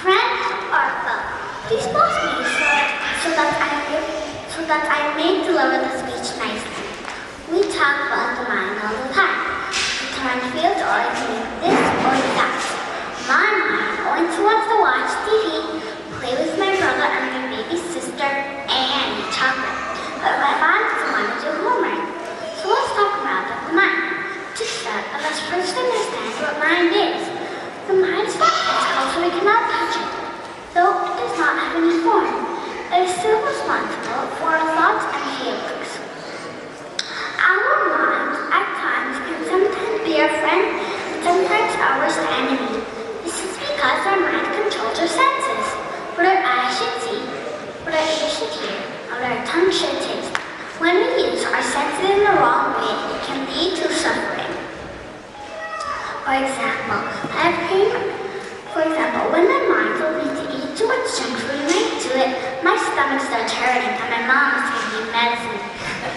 friend or foe. Please pause me so that I may deliver the speech nicely. We talk about the mind all the time. The mind feels or it means this or that. My mind only wants to watch TV, play with my brother and my baby sister, and eat chocolate. But my mind doesn't want to do homework. So let's talk about the mind. To start, let's first understand what mind is. The mind is not physical, so we cannot touch it. Though it does not have any form, it is still responsible for our thoughts and feelings. Our mind, at times, can sometimes be our friend, and sometimes our worst enemy. This is because our mind controls our senses. What our eyes should see, what our ears should hear, and what our tongue should taste. When we use our senses in the wrong way, it can lead to suffering. For example, when my mind told me to eat too much junk food and I do it, my stomach starts hurting and my mom is giving me medicine.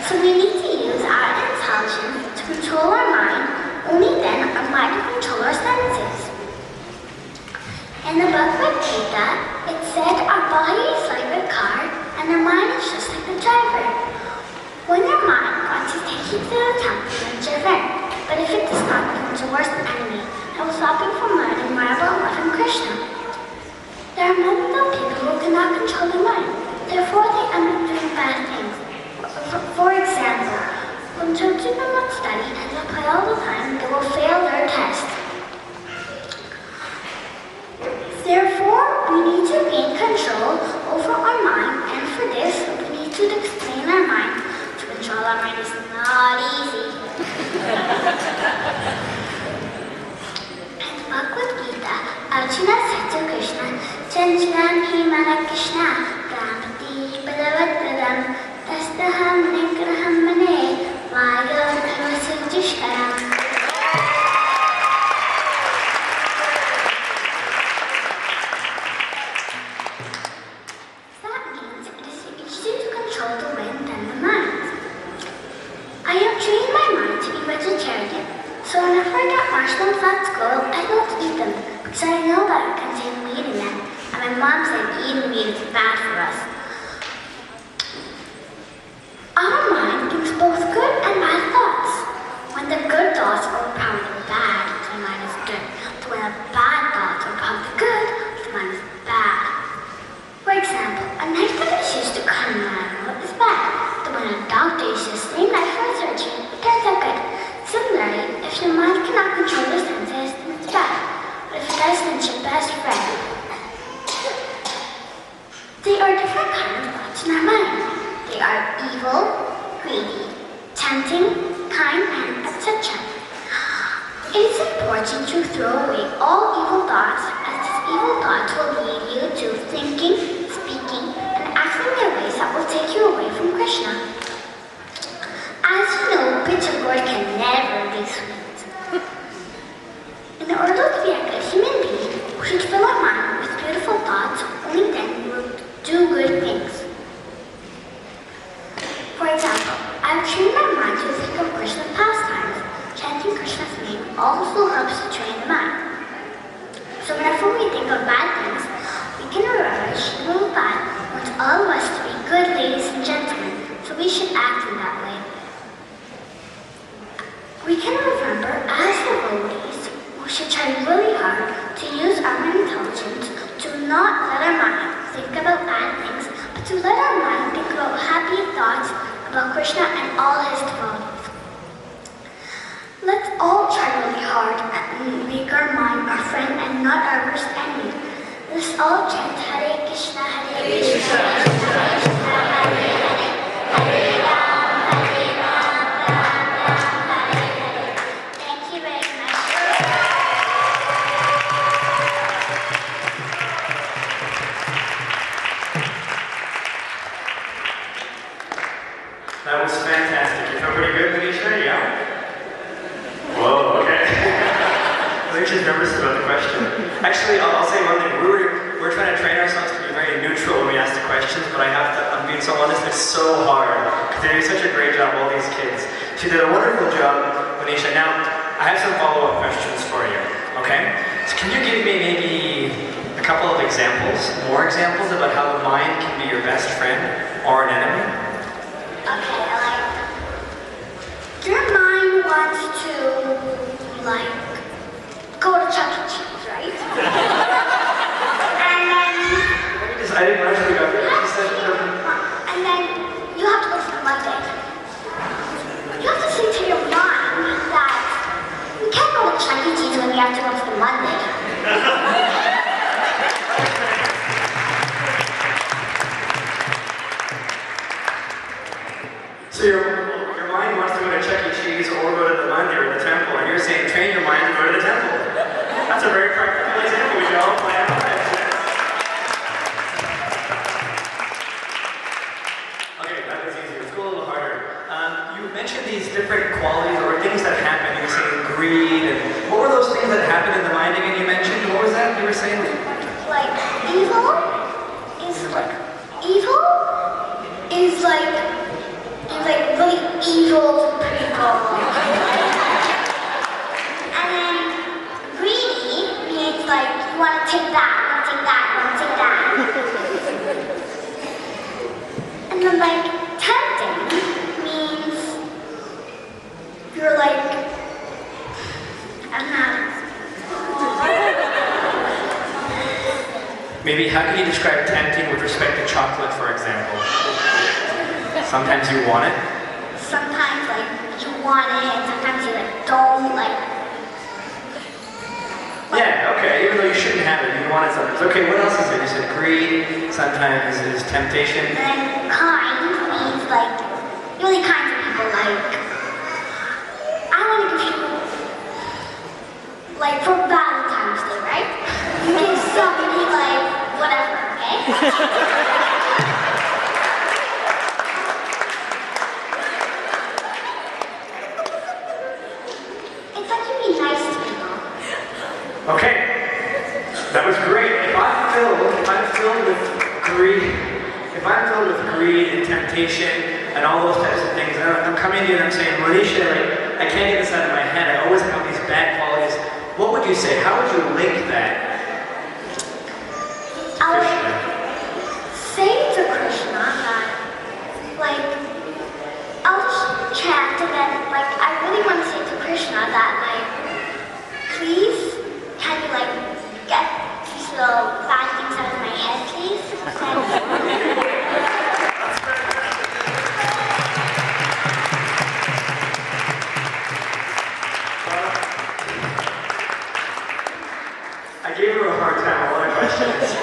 So we need to use our intelligence to control our mind. Only then our mind will control our senses. In the Bhagavad Gita, it said our body is like a car and our mind is just like the driver. When your mind wants to take you to the temple, then you're there. But if it does not, it becomes a worse enemy. It will stop you from learning more about loving Krishna. There are many people who cannot control their mind. Therefore, they end up doing bad things. For example, when children do not study and they play all the time, they will fail their test. Therefore, we need to gain control over our mind, and for this, we need to explain our mind. To control our mind is not easy. In Bhagavad Gita, Arjuna said to Krishna, Chanchalam hi mana Krishna, Gramati Bhadavadradam, Tastaham Nigraham Mane, Vayam Navasujishkaram. That means it is easier to control the wind than the mind. I have trained my mind to be vegetarian, so whenever I get marshmallows at school, I don't eat them because I know that it contains meat in them, and my mom said eating meat is bad for us. Our mind thinks both good and bad thoughts. When the good thoughts overpower the bad, the mind is good. But when the bad thoughts overpower the good, the mind is bad. For example, a knife that is used to cut an animal is bad. But when a doctor uses the same knife for surgery, it turns out good. Similarly, if your mind cannot control your senses, then it's bad. But if it does, then it's your best friend. There are different kinds of thoughts in our mind. They are evil, greedy, tempting, kind, and etc. It is important to throw away all evil thoughts, as these evil thoughts will lead you to thinking, speaking, and acting in ways that will take you away from Krishna. As you know, bitter gourd can never be sweet. In order to be a good human being, we should fill our mind with beautiful thoughts, only then we will do good things. For example, I have trained my mind to think of Krishna's pastimes. Chanting Krishna's name also helps to train the mind. So whenever we think of bad things, we can remember Shri Prabhupada wants all of us to be good ladies and gentlemen, so we should act in that way. We can remember, as devotees, we should try really hard to use our intelligence to not let our mind think about bad things, but to let our mind think about happy thoughts about Krishna and all his devotees. Let's all try really hard and make our mind our friend and not our worst enemy. Let's all chant Hare Krishna, Hare Krishna, Krishna Krishna, Hare Hare, Hare Ram, Hare Ram, Ram Ram, Hare Hare. Thank you very much. That was fantastic. You feel pretty good, Manisha? Yeah? Whoa, okay. Manisha's nervous about the question. Actually, I'll say one thing. We're trying to train ourselves to be very neutral when we ask the questions, but I'm being so honest, it's so hard. Because they do such a great job, all these kids. She did a wonderful job, Manisha. Now, I have some follow-up questions for you, okay? So can you give me maybe a a couple of examples, more examples about how the mind can be your best friend or an enemy? Okay, like, your mind wants to, like, go to Chuck E. Cheese, right? And then... I didn't know you got that. And then you have to go to the Monday. You have to say to your mind that we can't go to Chuck E. Cheese when we have to go to the Monday. So your mind wants to go to Chuck E. Cheese or go to the Monday or the temple, and you're saying train your mind to go to the temple. That's a very practical example. We can all apply our lives. Okay, that was easy. Let's go a little harder. You mentioned these different qualities or things that happen. You were saying greed, and what were those things that happen in the mind again? You mentioned. What was that you were saying? Like evil is like really evil people. And then greedy means like you want to take that, you want to take that, you want to take that. And then like tempting means you're like, I'm not. Maybe how can you describe tempting with respect to chocolate, for example? Sometimes you want it. Sometimes like you want it, and sometimes you like don't like. Yeah, okay, even though you shouldn't have it, you want it sometimes. Okay, what else is it? You said greed, sometimes is temptation. And then kind means like really kind to people. Like I want to give you like for Valentine's Day, right? You give somebody like whatever, okay? Okay, that was great. If I'm filled with greed and temptation and all those types of things, and I'm coming to you and I'm saying, Manisha, like, I can't get this out of my head. I always have these bad qualities. What would you say? How would you link that? I would say to Krishna that, like, I'll just chant and then, like, I really want to say to Krishna that, like, please, can you like get these little bad things out of my head, please? I gave her a hard time, a lot of questions.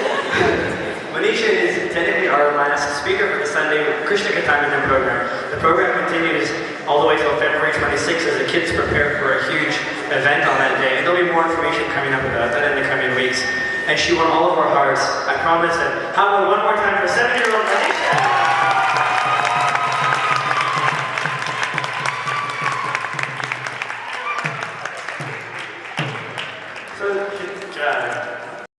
Manisha is technically our last speaker for the Sunday Krishna Kathamina program. The program continues all the way till February 26th as the kids prepare for a huge event on that day. And there'll be more information coming up about that in the coming weeks. And she won all of our hearts. I promise that. How about one more time for 7-year-old Manisha? So, good job.